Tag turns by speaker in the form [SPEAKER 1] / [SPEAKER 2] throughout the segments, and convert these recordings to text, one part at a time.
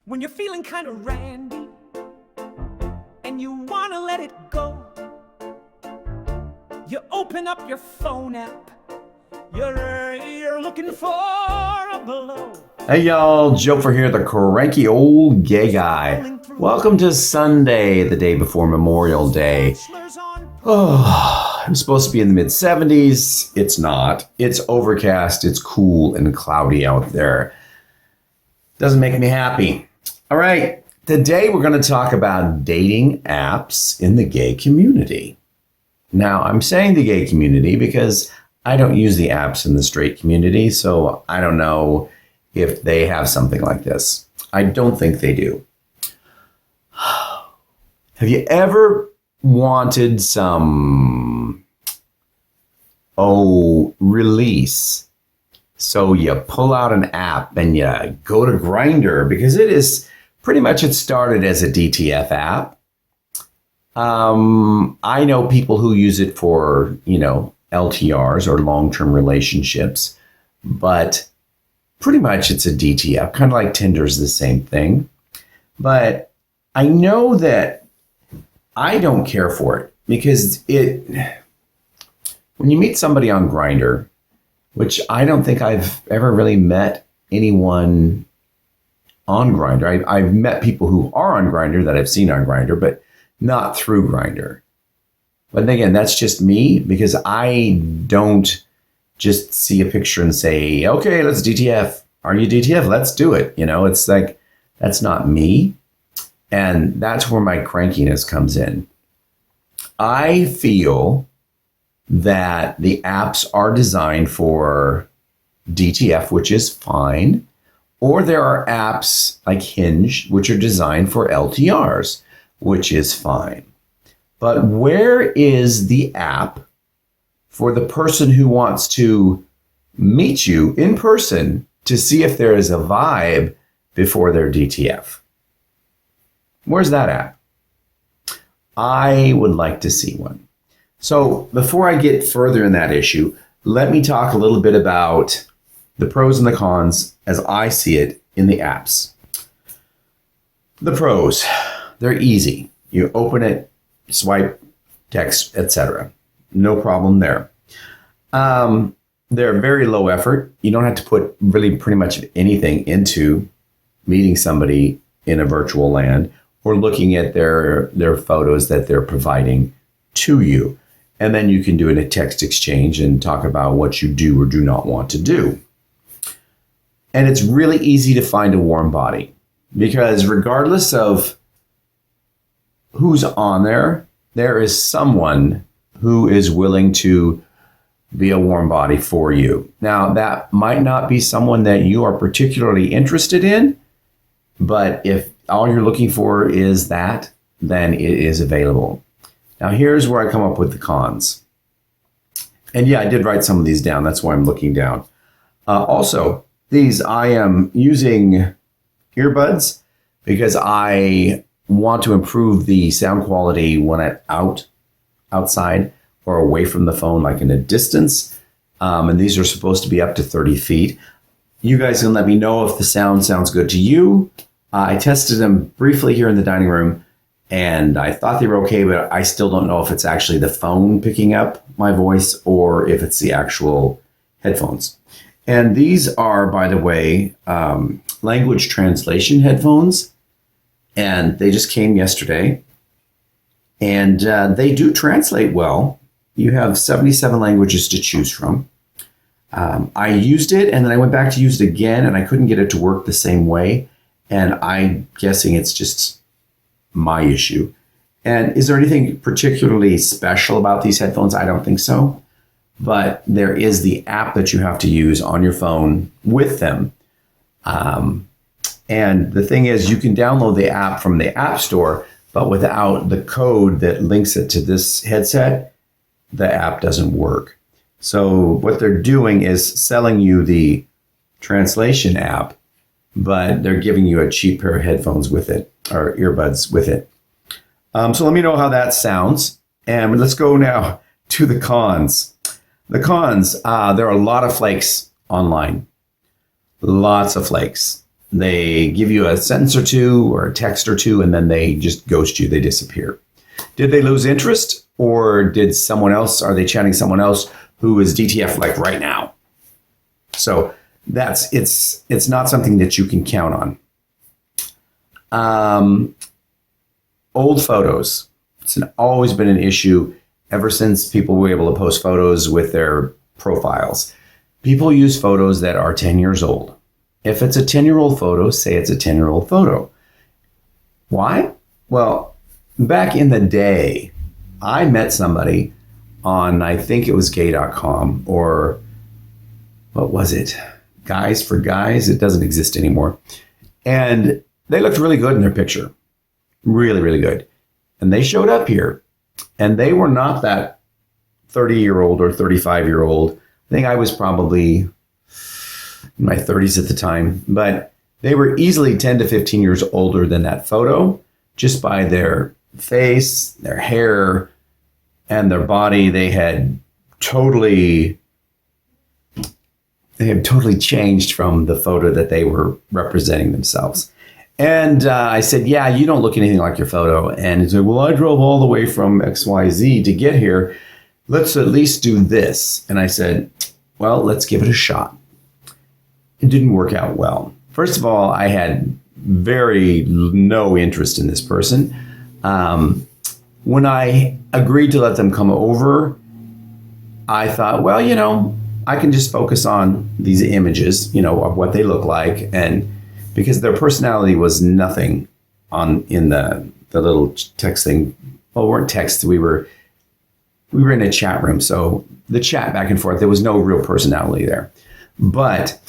[SPEAKER 1] When you're feeling kind of randy and you want to let it go, you open up your phone app, you're looking for a blow.
[SPEAKER 2] Hey y'all, Joefer here, the cranky old gay guy. Welcome to Sunday, the day before Memorial Day. Oh, I'm supposed to be in the mid-70s. It's not. It's overcast, it's cool and cloudy out there. Doesn't make me happy. All right, today we're going to talk about dating apps in the gay community. Now, I'm saying the gay community because I don't use the apps in the straight community, so I don't know if they have something like this. I don't think they do. Have you ever wanted some, release? So you pull out an app and you go to Grindr because it started as a DTF app. I know people who use it for, LTRs or long-term relationships, but pretty much it's a DTF, kind of like Tinder's the same thing. But I know that I don't care for it because when you meet somebody on Grindr, which I don't think I've ever really met anyone on Grindr. I've met people who are on Grindr that I've seen on Grindr, but not through Grindr. But again, that's just me because I don't just see a picture and say, okay, let's DTF. Are you DTF? Let's do it. It's like, that's not me. And that's where my crankiness comes in. I feel that the apps are designed for DTF, which is fine. Or there are apps like Hinge, which are designed for LTRs, which is fine. But where is the app for the person who wants to meet you in person to see if there is a vibe before their DTF? Where's that app? I would like to see one. So before I get further in that issue, let me talk a little bit about the pros and the cons as I see it in the apps. The pros, they're easy. You open it, swipe, text, etc. No problem there. They're very low effort. You don't have to put really pretty much anything into meeting somebody in a virtual land or looking at their photos that they're providing to you. And then you can do a text exchange and talk about what you do or do not want to do. And it's really easy to find a warm body because regardless of who's on there, there is someone who is willing to be a warm body for you. Now, that might not be someone that you are particularly interested in, but if all you're looking for is that, then it is available. Now, here's where I come up with the cons. And yeah, I did write some of these down. That's why I'm looking down. Also, I am using earbuds because I want to improve the sound quality when I'm outside or away from the phone, like in a distance. And these are supposed to be up to 30 feet. You guys can let me know if the sound sounds good to you. I tested them briefly here in the dining room and I thought they were okay, but I still don't know if it's actually the phone picking up my voice or if it's the actual headphones. And these are, by the way, language translation headphones. And they just came yesterday. And they do translate well. You have 77 languages to choose from. I used it and then I went back to use it again and I couldn't get it to work the same way. And I'm guessing it's just my issue. And is there anything particularly special about these headphones? I don't think so. But there is the app that you have to use on your phone with them. And the thing is, you can download the app from the App Store, but without the code that links it to this headset, the app doesn't work. So what they're doing is selling you the translation app, but they're giving you a cheap pair of headphones with it, or earbuds with it. So let me know how that sounds. And let's go now to the cons. The cons, there are a lot of flakes online. Lots of flakes. They give you a sentence or two or a text or two, and then they just ghost you. They disappear. Did they lose interest, or are they chatting someone else who is DTF like right now? So it's not something that you can count on. Old photos. It's always been an issue ever since people were able to post photos with their profiles. People use photos that are 10 years old. If it's a 10-year-old photo, say it's a 10-year-old photo. Why? Well, back in the day, I met somebody on, I think it was gay.com, or what was it? Guys for Guys. It doesn't exist anymore. And they looked really good in their picture. Really, really good. And they showed up here, and they were not that 30-year-old or 35-year-old. I think I was probably in my 30s at the time, but they were easily 10 to 15 years older than that photo, just by their face, their hair, and their body. They had totally changed from the photo that they were representing themselves. And I said, yeah, you don't look anything like your photo. And he said, well, I drove all the way from XYZ to get here. Let's at least do this. And I said, well, let's give it a shot. It didn't work out well. First of all, I had no interest in this person. When I agreed to let them come over, I thought, well, I can just focus on these images, of what they look like. And because their personality was nothing in the little text thing. Well, we weren't texts. We were in a chat room. So the chat back and forth, there was no real personality there. But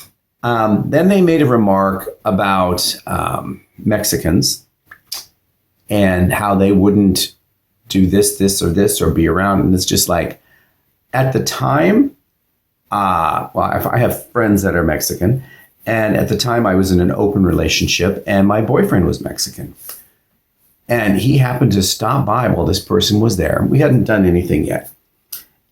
[SPEAKER 2] then they made a remark about Mexicans and how they wouldn't do this, or be around. And it's just like, at the time, I have friends that are Mexican. And at the time I was in an open relationship, and my boyfriend was Mexican. And he happened to stop by while this person was there. We hadn't done anything yet.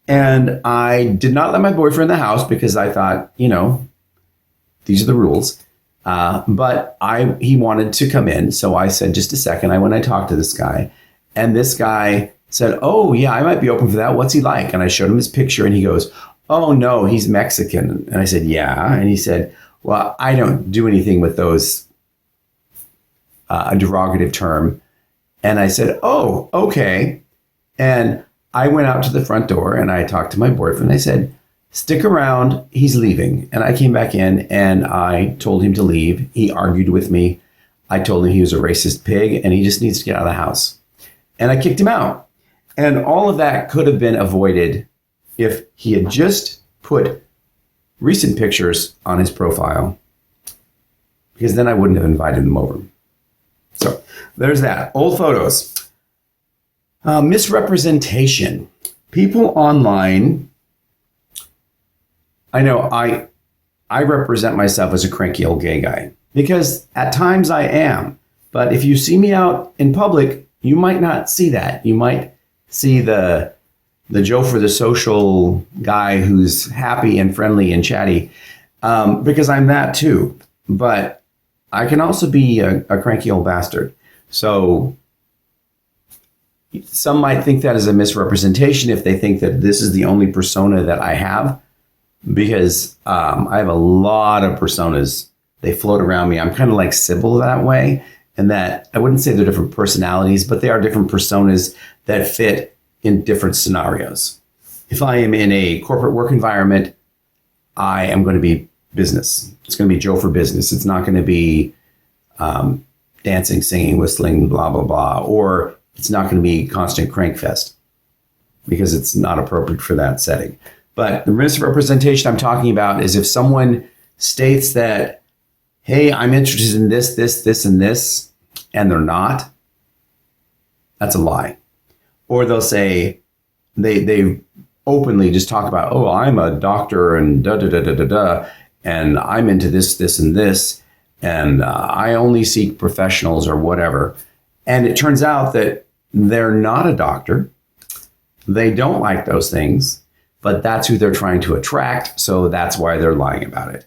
[SPEAKER 2] And I did not let my boyfriend in the house because I thought, these are the rules. But he wanted to come in. So I said, just a second. I went and I talked to this guy. And this guy said, oh, yeah, I might be open for that. What's he like? And I showed him his picture, and he goes, oh, no, he's Mexican. And I said, yeah. And he said, well, I don't do anything with those, a derogative term. And I said, oh, okay. And I went out to the front door and I talked to my boyfriend. I said, stick around, he's leaving. And I came back in and I told him to leave. He argued with me. I told him he was a racist pig and he just needs to get out of the house. And I kicked him out. And all of that could have been avoided if he had just put recent pictures on his profile, because then I wouldn't have invited him over. So there's that. Old photos. Misrepresentation. People online. I know I represent myself as a cranky old gay guy because at times I am. But if you see me out in public, you might not see that. You might see the Joefer, the social guy who's happy and friendly and chatty, because I'm that too. But I can also be a cranky old bastard. So some might think that is a misrepresentation if they think that this is the only persona that I have, because I have a lot of personas. They float around me. I'm kind of like Sybil that way, and that I wouldn't say they're different personalities, but they are different personas that fit in different scenarios. If I am in a corporate work environment, I am going to be business. It's going to be Joe for business. It's not going to be dancing, singing, whistling, blah, blah, blah. Or it's not going to be constant crank fest because it's not appropriate for that setting. But the misrepresentation I'm talking about is if someone states that, hey, I'm interested in this, and this, and they're not, that's a lie. Or they'll say, they openly just talk about, oh, I'm a doctor and da-da-da-da-da-da, and I'm into this, and this, and I only seek professionals or whatever. And it turns out that they're not a doctor. They don't like those things, but that's who they're trying to attract, so that's why they're lying about it.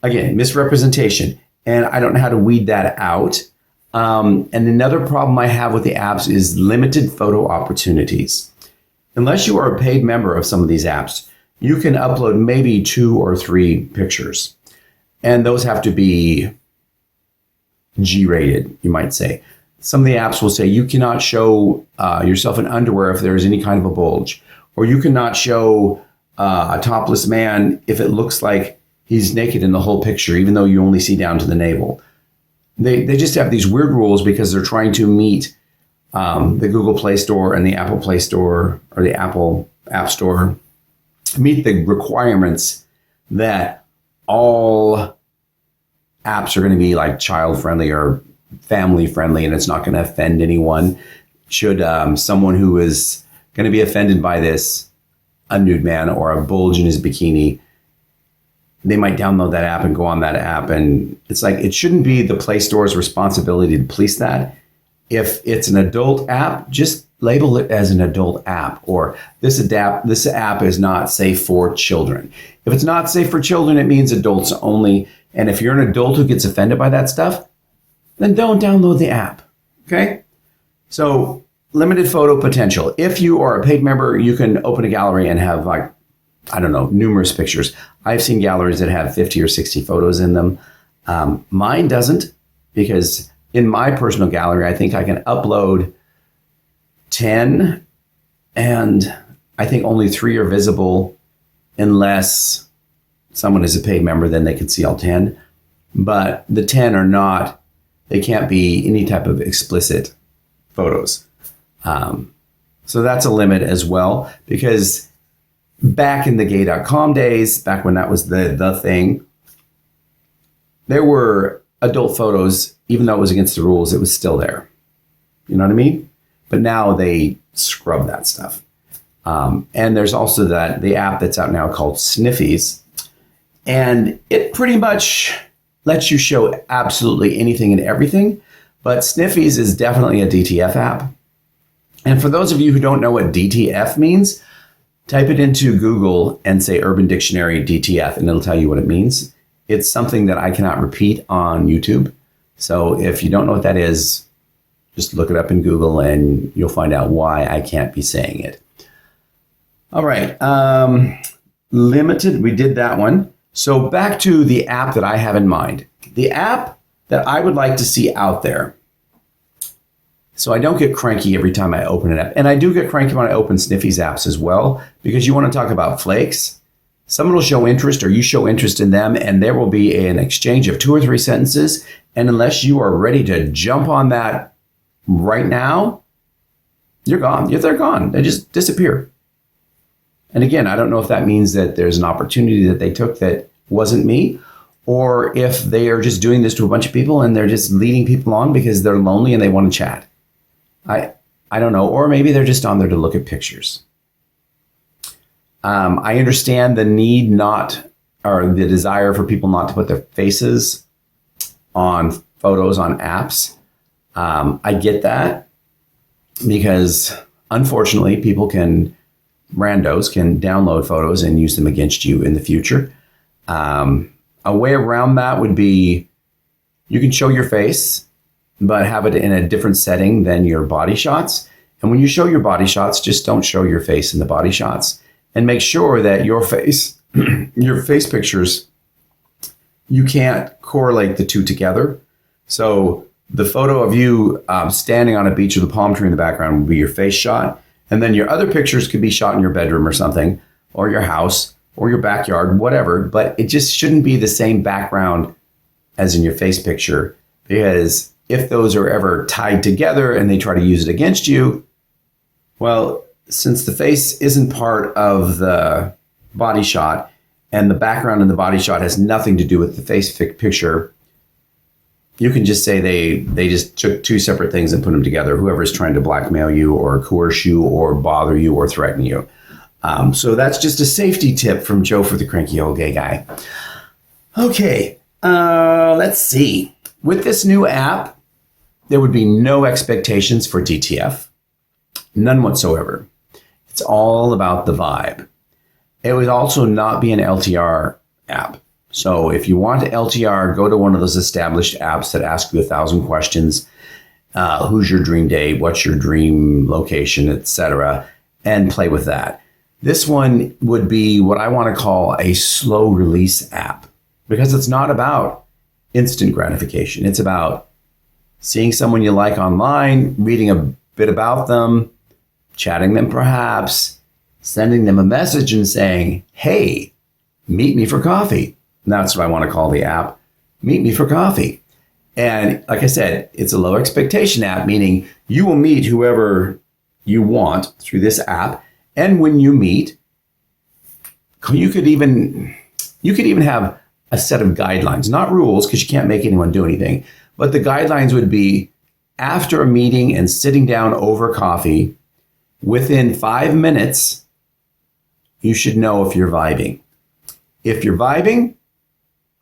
[SPEAKER 2] Again, misrepresentation. and I don't know how to weed that out. And another problem I have with the apps is limited photo opportunities. Unless you are a paid member of some of these apps, you can upload maybe 2 or 3 pictures. And those have to be G-rated, you might say. Some of the apps will say you cannot show yourself in underwear if there is any kind of a bulge, or you cannot show a topless man if it looks like he's naked in the whole picture, even though you only see down to the navel. They just have these weird rules because they're trying to meet the Google Play Store and the Apple Play Store or the Apple App Store, meet the requirements that all apps are going to be like child friendly or family friendly, and it's not going to offend anyone. Should someone who is going to be offended by this, a nude man or a bulge in his bikini, they might download that app and go on that app. And it's like, it shouldn't be the Play Store's responsibility to police that. If it's an adult app, just label it as an adult app, or this app is not safe for children. If it's not safe for children, it means adults only. And if you're an adult who gets offended by that stuff, then don't download the app. Okay? So limited photo potential. If you are a paid member, you can open a gallery and have numerous pictures. I've seen galleries that have 50 or 60 photos in them. Mine doesn't, because in my personal gallery, I think I can upload 10, and I think only 3 are visible unless someone is a paid member, then they can see all 10. But the 10 are not, they can't be any type of explicit photos. So that's a limit as well, because back in the gay.com days, back when that was the thing, there were adult photos, even though it was against the rules, it was still there. You know what I mean? But now they scrub that stuff. And there's also the app that's out now called Sniffies. And it pretty much lets you show absolutely anything and everything. But Sniffies is definitely a DTF app. And for those of you who don't know what DTF means, type it into Google and say Urban Dictionary DTF, and it'll tell you what it means. It's something that I cannot repeat on YouTube. So if you don't know what that is, just look it up in Google and you'll find out why I can't be saying it. All right. Limited, we did that one. So back to the app that I have in mind. The app that I would like to see out there. So I don't get cranky every time I open an app. And I do get cranky when I open Sniffies apps as well, because you want to talk about flakes. Someone will show interest, or you show interest in them, and there will be an exchange of 2 or 3 sentences. And unless you are ready to jump on that right now, you're gone. They're gone. They just disappear. And again, I don't know if that means that there's an opportunity that they took that wasn't me, or if they are just doing this to a bunch of people and they're just leading people on because they're lonely and they want to chat. I don't know. Or maybe they're just on there to look at pictures. I understand the the desire for people not to put their faces on photos on apps. I get that, because unfortunately randos can download photos and use them against you in the future. A way around that would be, you can show your face, but have it in a different setting than your body shots. And when you show your body shots, just don't show your face in the body shots, and make sure that your face pictures, you can't correlate the two together. So the photo of you standing on a beach with a palm tree in the background would be your face shot. And then your other pictures could be shot in your bedroom or something, or your house, or your backyard, whatever. But it just shouldn't be the same background as in your face picture, because if those are ever tied together and they try to use it against you, well, since the face isn't part of the body shot and the background in the body shot has nothing to do with the face picture, you can just say they just took 2 separate things and put them together, whoever's trying to blackmail you or coerce you or bother you or threaten you. So that's just a safety tip from Joefer, the cranky old gay guy. Okay, let's see. With this new app, there would be no expectations for DTF. None whatsoever. It's all about the vibe. It would also not be an LTR app. So if you want LTR, go to one of those established apps that ask you 1,000 questions. Who's your dream date? What's your dream location, etc., and play with that. This one would be what I want to call a slow release app, because it's not about instant gratification. It's about seeing someone you like online, reading a bit about them, chatting them perhaps, sending them a message and saying, hey, meet me for coffee. And that's what I want to call the app, Meet Me for Coffee. And like I said, it's a low expectation app, meaning you will meet whoever you want through this app. And when you meet, you could even have a set of guidelines, not rules, because you can't make anyone do anything. But the guidelines would be, after a meeting and sitting down over coffee, within 5 minutes, you should know if you're vibing. If you're vibing,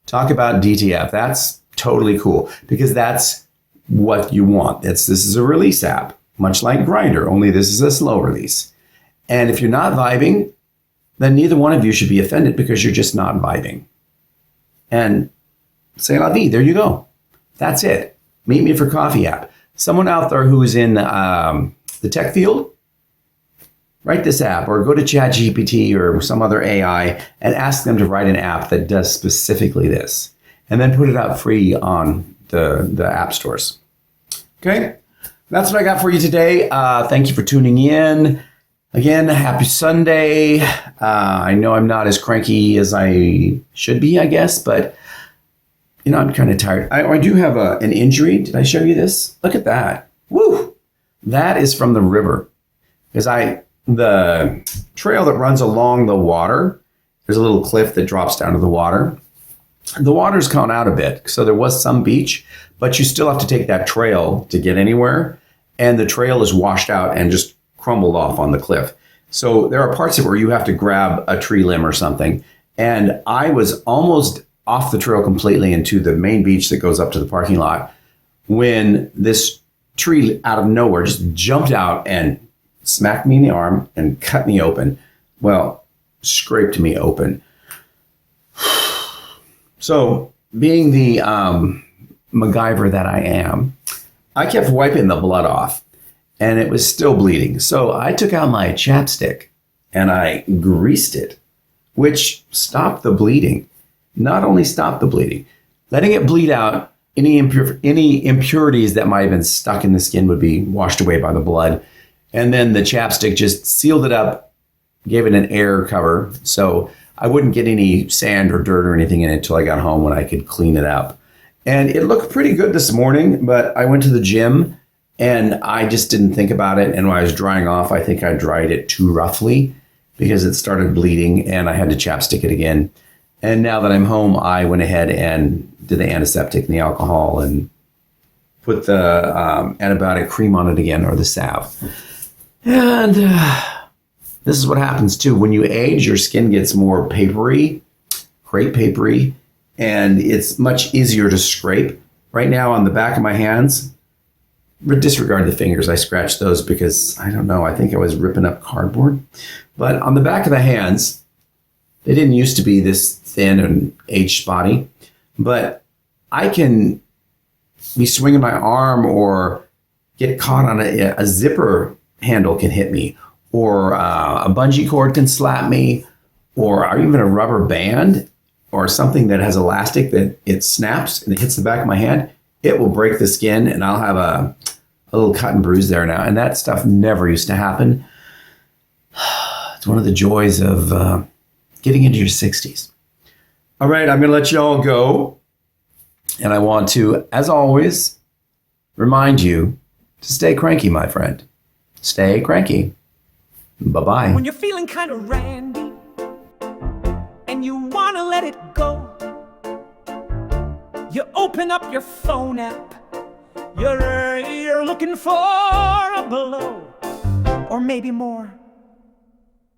[SPEAKER 2] talk about DTF. That's totally cool, because that's what you want. This is a release app, much like Grindr, only this is a slow release. And if you're not vibing, then neither one of you should be offended, because you're just not vibing. And c'est la vie, there you go. That's it. Meet Me for Coffee app. Someone out there who is in the tech field, write this app, or go to ChatGPT or some other AI and ask them to write an app that does specifically this, and then put it out free on the app stores. Okay, that's what I got for you today. Thank you for tuning in. Again, happy Sunday. I know I'm not as cranky as I should be, I guess, but I'm kind of tired. I do have an injury. Did I show you this? Look at that. Woo! That is from the river. Because the trail that runs along the water, there's a little cliff that drops down to the water. The water's gone out a bit, so there was some beach, but you still have to take that trail to get anywhere. And the trail is washed out and just crumbled off on the cliff. So there are parts of it where you have to grab a tree limb or something. And I was almost off the trail completely into the main beach that goes up to the parking lot when this tree out of nowhere just jumped out and smacked me in the arm and cut me open. Well, scraped me open. So being the MacGyver that I am, I kept wiping the blood off, and it was still bleeding. So I took out my chapstick and I greased it, which stopped the bleeding. Not only stopped the bleeding, letting it bleed out, any impurities that might have been stuck in the skin would be washed away by the blood. And then the chapstick just sealed it up, gave it an air cover, so I wouldn't get any sand or dirt or anything in it until I got home when I could clean it up. And it looked pretty good this morning, but I went to the gym and I just didn't think about it. And when I was drying off, I think I dried it too roughly because it started bleeding and I had to chapstick it again. And now that I'm home, I went ahead and did the antiseptic and the alcohol and put the antibiotic cream on it again, or the salve. And this is what happens too. When you age, your skin gets more papery, crepe papery, and it's much easier to scrape. Right now on the back of my hands, disregard the fingers. I scratched those because, I don't know, I think I was ripping up cardboard. But on the back of the hands, they didn't used to be this thin and aged spotty. But I can be swinging my arm or get caught on a zipper handle can hit me, or a bungee cord can slap me, or even a rubber band or something that has elastic that it snaps and it hits the back of my hand. It will break the skin and I'll have a little cut and bruise there now. And that stuff never used to happen. It's one of the joys of getting into your 60s. All right, I'm going to let you all go. And I want to, as always, remind you to stay cranky, my friend. Stay cranky. Bye-bye.
[SPEAKER 1] When you're feeling kind of randy and you want to let it go, you open up your phone app. You're looking for a blow, or maybe more.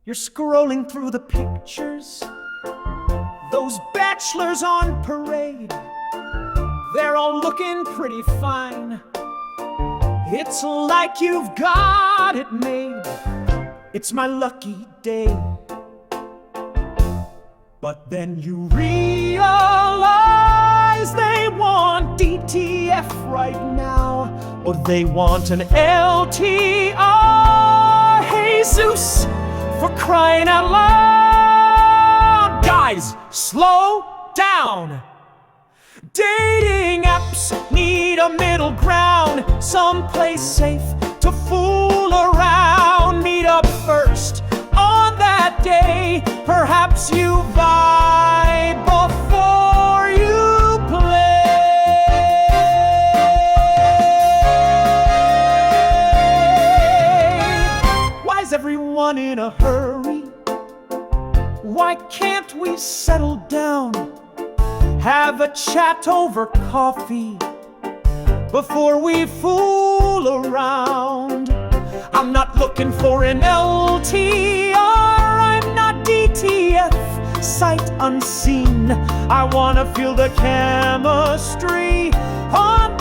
[SPEAKER 1] You're scrolling through the pictures, those bachelors on parade. They're all looking pretty fine. It's like you've got it made. It's my lucky day. But then you realize they want DTF right now, or they want an LTR. Jesus, for crying out loud. Guys, slow down. Dating apps need a middle ground, someplace safe to fool around. Meet up first on that day, perhaps you vibe before you play. Why's everyone in a hurry? Why can't we settle down? Have a chat over coffee before we fool around. I'm not looking for an LTR, I'm not DTF, sight unseen. I wanna feel the chemistry on